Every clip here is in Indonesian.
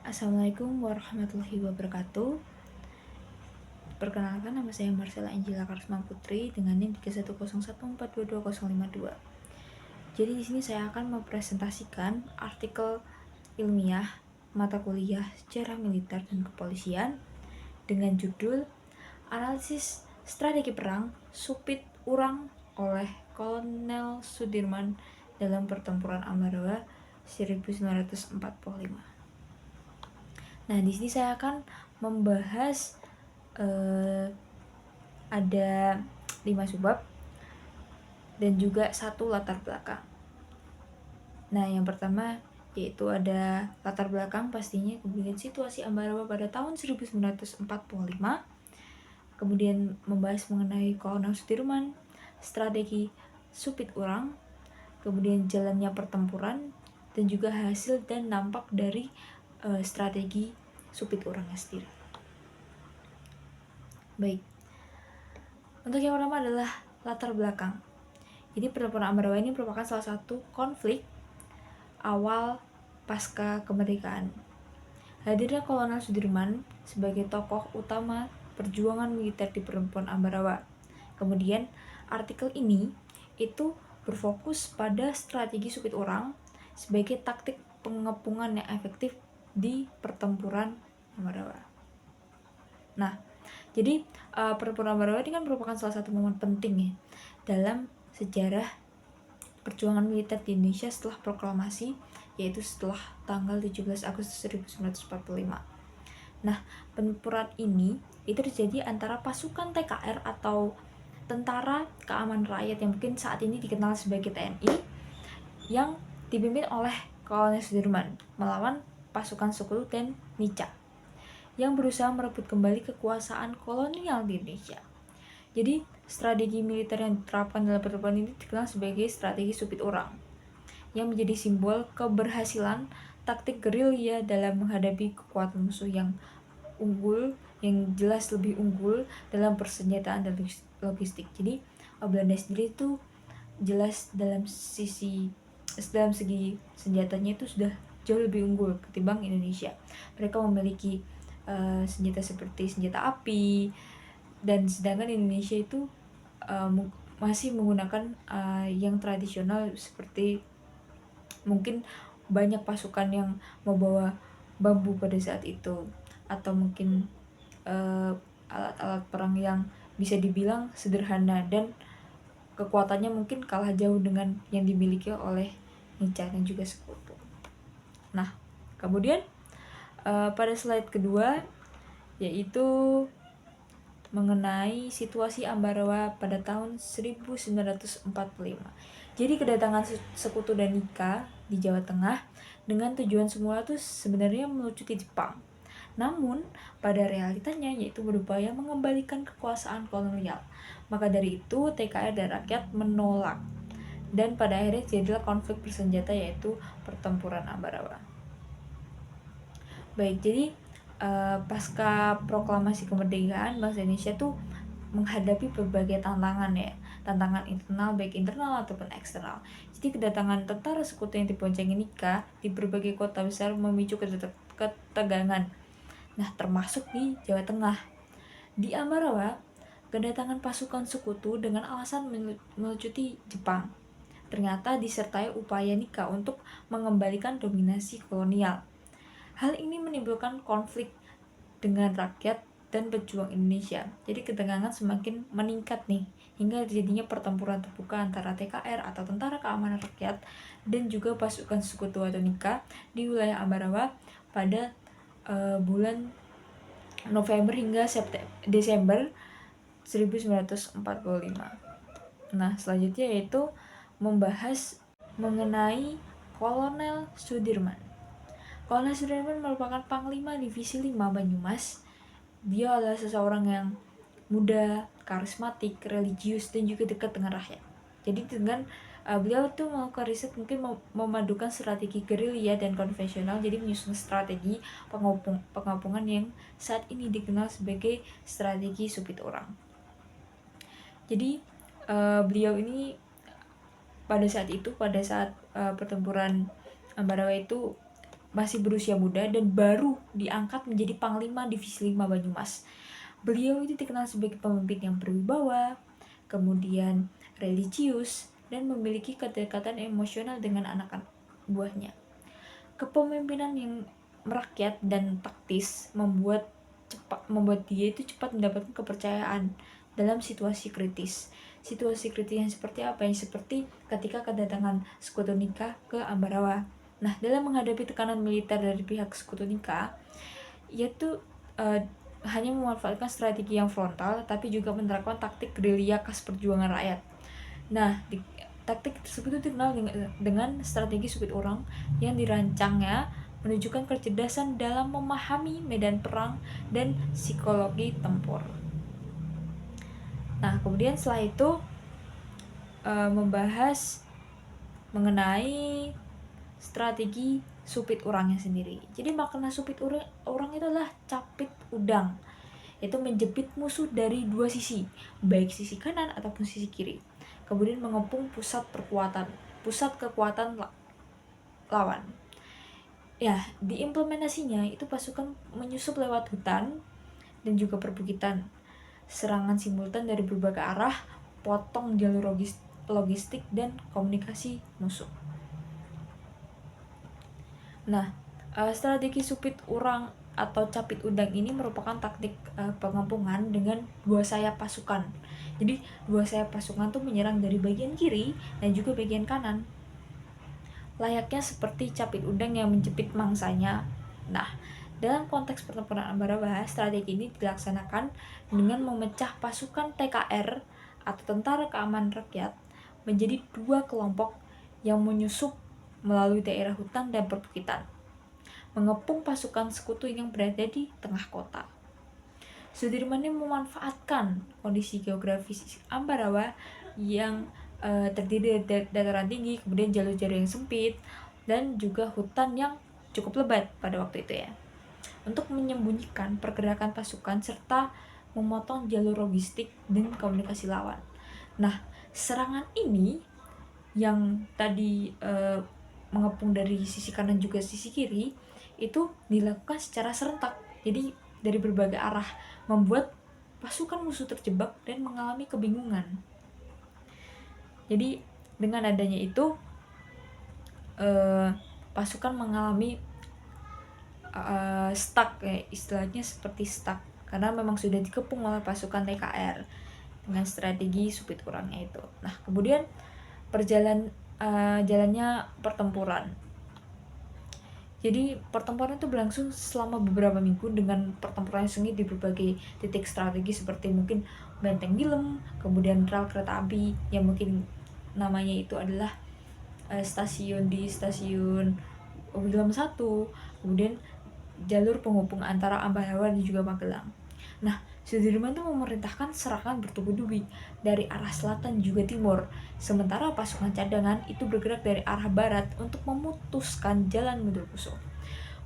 Assalamualaikum warahmatullahi wabarakatuh. Perkenalkan, nama saya Marcella Angela Karisma Putri dengan NIM 31014220052. Jadi di sini saya akan mempresentasikan artikel ilmiah mata kuliah Sejarah Militer dan Kepolisian dengan judul Analisis Strategi Perang Supit Urang oleh Kolonel Sudirman dalam Pertempuran Ambarawa 1945. Nah, di sini saya akan membahas ada 5 subbab dan juga 1 latar belakang. Nah, yang pertama yaitu ada latar belakang pastinya, kemudian situasi Ambarawa pada tahun 1945, kemudian membahas mengenai Kolonel Sudirman, strategi Supit Urang, kemudian jalannya pertempuran, dan juga hasil dan dampak dari strategi Supit Urangnya sendiri. Baik, untuk yang pertama adalah latar belakang. Jadi pertempuran Ambarawa ini merupakan salah satu konflik awal pasca kemerdekaan. Hadirnya Kolonel Sudirman sebagai tokoh utama perjuangan militer di pertempuran Ambarawa. Kemudian artikel ini itu berfokus pada strategi Supit Urang sebagai taktik pengepungan yang efektif di pertempuran Ambarawa. Nah, jadi pertempuran Ambarawa ini kan merupakan salah satu momen penting ya dalam sejarah perjuangan militer di Indonesia setelah proklamasi, yaitu setelah tanggal 17 Agustus 1945. Nah, pertempuran ini itu terjadi antara pasukan TKR atau Tentara Keamanan Rakyat yang mungkin saat ini dikenal sebagai TNI yang dipimpin oleh Kolonel Sudirman melawan pasukan Sekutu dan Nica yang berusaha merebut kembali kekuasaan kolonial di Indonesia. Jadi, strategi militer yang diterapkan dalam pertempuran ini dikenal sebagai strategi Supit Urang, yang menjadi simbol keberhasilan taktik gerilya dalam menghadapi kekuatan musuh yang unggul, yang jelas lebih unggul dalam persenjataan dan logistik. Jadi, Belanda sendiri itu jelas dalam segi senjatanya itu sudah jauh lebih unggul ketimbang Indonesia. Mereka memiliki senjata seperti senjata api, dan sedangkan Indonesia itu masih menggunakan yang tradisional seperti mungkin banyak pasukan yang membawa bambu pada saat itu, atau mungkin alat-alat perang yang bisa dibilang sederhana dan kekuatannya mungkin kalah jauh dengan yang dimiliki oleh Nica dan juga Sekutu. Nah, kemudian pada slide kedua yaitu mengenai situasi Ambarawa pada tahun 1945. Jadi kedatangan Sekutu dan Nica di Jawa Tengah dengan tujuan semula itu sebenarnya melucuti Jepang. Namun pada realitanya yaitu berupaya mengembalikan kekuasaan kolonial. Maka dari itu TKR dan rakyat menolak. Dan pada akhirnya terjadilah konflik bersenjata yaitu pertempuran Ambarawa. Baik, jadi pasca proklamasi kemerdekaan, bangsa Indonesia tuh menghadapi berbagai tantangan ya, tantangan internal baik internal ataupun eksternal. Jadi kedatangan tentara Sekutu yang diboncengin Nica di berbagai kota besar memicu ketegangan. Nah, termasuk di Jawa Tengah. Di Ambarawa, kedatangan pasukan Sekutu dengan alasan melucuti Jepang ternyata disertai upaya Nica untuk mengembalikan dominasi kolonial. Hal ini menimbulkan konflik dengan rakyat dan pejuang Indonesia. Jadi ketegangan semakin meningkat nih, hingga terjadinya pertempuran terbuka antara TKR atau Tentara Keamanan Rakyat dan juga pasukan Sekutu atau Nica di wilayah Ambarawa pada bulan November hingga Desember 1945. Nah, selanjutnya yaitu membahas mengenai Kolonel Sudirman. Kolonel Sudirman merupakan Panglima Divisi 5 Banyumas. Dia adalah seseorang yang muda, karismatik, religius, dan juga dekat dengan rakyat. Jadi dengan beliau tuh melakukan riset mungkin memadukan strategi gerilya dan konvensional, jadi menyusun strategi pengepungan yang saat ini dikenal sebagai strategi Supit Urang. Jadi beliau ini pada saat pertempuran Ambarawa itu masih berusia muda dan baru diangkat menjadi Panglima Divisi 5 Banyumas. Beliau itu dikenal sebagai pemimpin yang berwibawa, kemudian religius, dan memiliki kedekatan emosional dengan anak-anak buahnya. Kepemimpinan yang merakyat dan taktis membuat dia itu cepat mendapatkan kepercayaan dalam situasi kritis. Situasi kritis yang seperti apa? Yang seperti ketika kedatangan Sekutu Nika ke Ambarawa. Nah, dalam menghadapi tekanan militer dari pihak Sekutu Nika, yaitu hanya memanfaatkan strategi yang frontal, tapi juga menerapkan taktik gerilya khas perjuangan rakyat. Nah, taktik tersebut itu dikenal dengan strategi supit orang yang dirancangnya menunjukkan kecerdasan dalam memahami medan perang dan psikologi tempur. Nah, kemudian setelah itu membahas mengenai strategi supit orangnya sendiri. Jadi makna supit orang itu adalah capit udang, yaitu menjepit musuh dari dua sisi, baik sisi kanan ataupun sisi kiri. Kemudian mengepung pusat kekuatan lawan. Ya, diimplementasinya itu pasukan menyusup lewat hutan dan juga perbukitan. Serangan simultan dari berbagai arah, potong jalur logistik dan komunikasi musuh. Nah, strategi supit urang atau capit udang ini merupakan taktik pengepungan dengan dua sayap pasukan. Jadi dua sayap pasukan tuh menyerang dari bagian kiri dan juga bagian kanan, layaknya seperti capit udang yang menjepit mangsanya. Nah, dalam konteks pertempuran Ambarawa, strategi ini dilaksanakan dengan memecah pasukan TKR atau Tentara Keamanan Rakyat menjadi dua kelompok yang menyusup melalui daerah hutan dan perbukitan, mengepung pasukan sekutu yang berada di tengah kota. Sudirman memanfaatkan kondisi geografis Ambarawa yang terdiri dari dataran tinggi, kemudian jalur-jalur yang sempit, dan juga hutan yang cukup lebat pada waktu itu ya, untuk menyembunyikan pergerakan pasukan serta memotong jalur logistik dan komunikasi lawan. Nah, serangan ini yang tadi mengepung dari sisi kanan juga sisi kiri itu dilakukan secara serentak, jadi dari berbagai arah, membuat pasukan musuh terjebak dan mengalami kebingungan. Jadi dengan adanya itu pasukan mengalami stuck, istilahnya seperti stuck, karena memang sudah dikepung oleh pasukan TKR dengan strategi supit kurangnya itu. Nah, kemudian jalannya pertempuran. Jadi pertempuran itu berlangsung selama beberapa minggu dengan pertempuran yang sengit di berbagai titik strategi seperti mungkin Benteng Gilem, kemudian rel kereta api yang mungkin namanya itu adalah stasiun Willem 1, kemudian jalur penghubung antara Ambarawa dan juga Magelang. Nah, Sudirman itu memerintahkan serangan bertubi-tubi dari arah selatan juga timur, sementara pasukan cadangan itu bergerak dari arah barat untuk memutuskan jalan mundur musuh.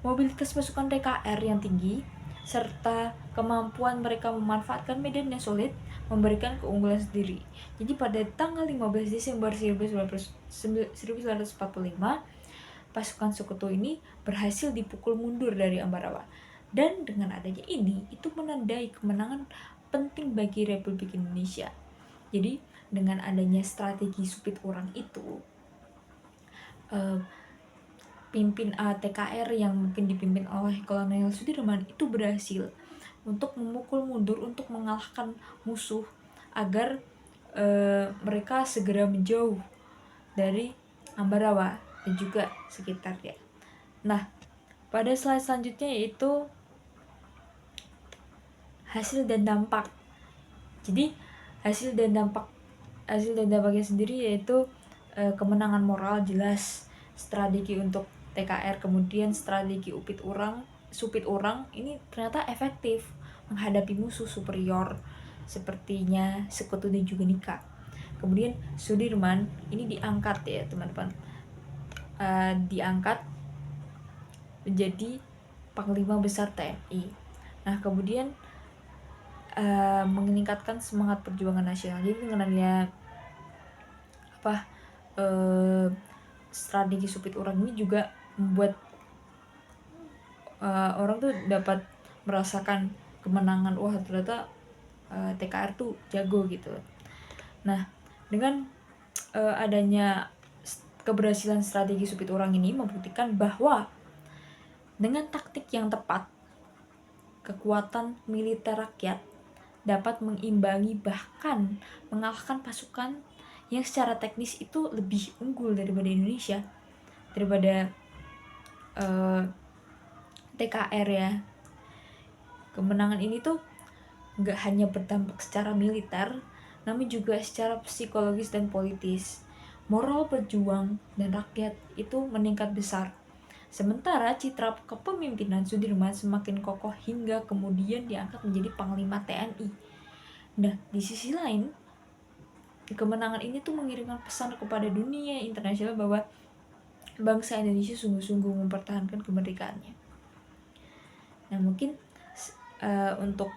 Mobilitas pasukan TKR yang tinggi serta kemampuan mereka memanfaatkan medan yang sulit memberikan keunggulan sendiri. Jadi pada tanggal 15 Desember 1945, pasukan sekutu ini berhasil dipukul mundur dari Ambarawa. Dan dengan adanya ini, itu menandai kemenangan penting bagi Republik Indonesia. Jadi dengan adanya strategi supit orang itu, pimpin TKR yang mungkin dipimpin oleh Kolonel Sudirman itu berhasil untuk memukul mundur, untuk mengalahkan musuh agar mereka segera menjauh dari Ambarawa dan juga sekitarnya. Nah, pada slide selanjutnya yaitu hasil dan dampak. Jadi hasil dan dampaknya sendiri yaitu kemenangan moral jelas, strategi untuk TKR, kemudian strategi supit orang ini ternyata efektif menghadapi musuh superior sepertinya Sekutu dan juga Nika. Kemudian Sudirman ini diangkat ya teman-teman, diangkat menjadi Panglima Besar TNI. Nah, kemudian meningkatkan semangat perjuangan nasional. Jadi dengan adanya strategi supit orang ini juga membuat orang tuh dapat merasakan kemenangan, wah ternyata TKR tuh jago gitu. Nah, dengan adanya keberhasilan strategi Supit Urang ini membuktikan bahwa dengan taktik yang tepat, kekuatan militer rakyat dapat mengimbangi bahkan mengalahkan pasukan yang secara teknis itu lebih unggul daripada Indonesia, daripada TKR ya. Kemenangan ini tuh nggak hanya berdampak secara militer, namun juga secara psikologis dan politis. Moral pejuang dan rakyat itu meningkat besar. Sementara citra kepemimpinan Sudirman semakin kokoh hingga kemudian diangkat menjadi Panglima TNI. Nah, di sisi lain, kemenangan ini tuh mengirimkan pesan kepada dunia internasional bahwa bangsa Indonesia sungguh-sungguh mempertahankan kemerdekaannya. Nah, mungkin untuk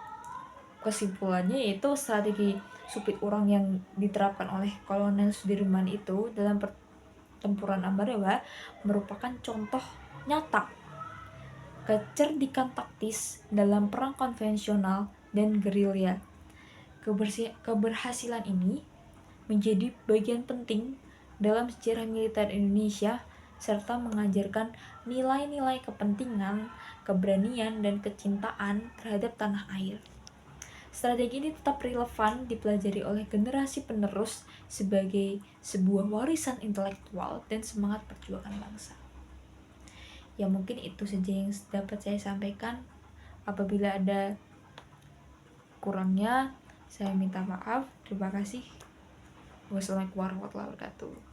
kesimpulannya yaitu strategi Supit Urang yang diterapkan oleh Kolonel Sudirman itu dalam pertempuran Ambarawa merupakan contoh nyata kecerdikan taktis dalam perang konvensional dan gerilya. Keberhasilan ini menjadi bagian penting dalam sejarah militer Indonesia serta mengajarkan nilai-nilai kepentingan, keberanian, dan kecintaan terhadap tanah air. Strategi ini tetap relevan dipelajari oleh generasi penerus sebagai sebuah warisan intelektual dan semangat perjuangan bangsa. Ya mungkin itu saja yang dapat saya sampaikan. Apabila ada kurangnya, saya minta maaf. Terima kasih. Wassalamualaikum warahmatullahi wabarakatuh.